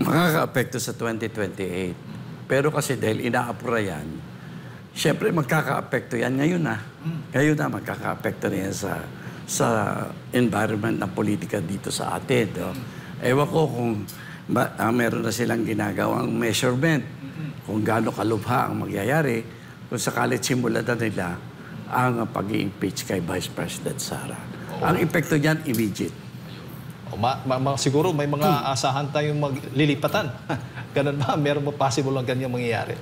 makakaapekto sa 2028. Pero kasi dahil inaapura yan, siyempre magkakaapekto yan ngayon na. Ngayon na magkakaapekto na yan sa environment ng politika dito sa atin. No? Ewan ko kung meron na silang ginagawang measurement kung gaano kalubha ang magyayari kung sakalit simulan na nila ang pag-i-impeach kay Vice President Sara. Ang epekto niyan, immediate. Siguro may mga asahan tayong maglilipatan. Ganun ba? Meron mo possible ang ganyan mangyayari?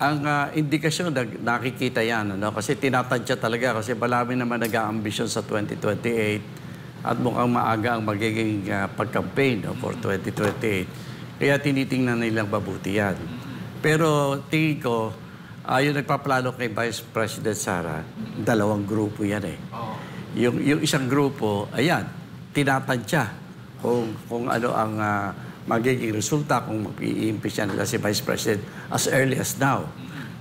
Ang indikasyon, nakikita yan. Ano? Kasi tinatansya talaga. Kasi marami naman nag-aambisyon sa 2028 at mukhang maaga ang magiging pag-campaign for 2028. Kaya tinitingnan nilang mabuti yan. Pero tingin ko, yung nagpaplano kay Vice President Sara, dalawang grupo yan eh. Yung isang grupo, ayan, tinatansya kung ano ang magiging resulta kung mag-i-impeach nila si Vice President as early as now.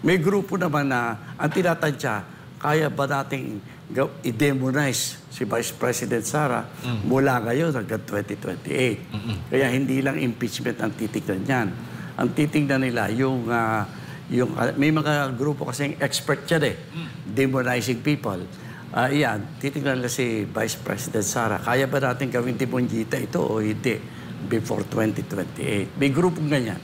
May grupo naman na ang tinatansya, kaya ba nating i-demonize si Vice President Sara mula ngayon hanggang 2028? Kaya hindi lang impeachment ang titignan niyan. Ang titignan nila yung may mga grupo kasing expert yan eh, demonizing people. Iyan, titignan nila si Vice President Sara. Kaya ba natin gawin timonjita ito o hindi before 2028? May grupong ganyan.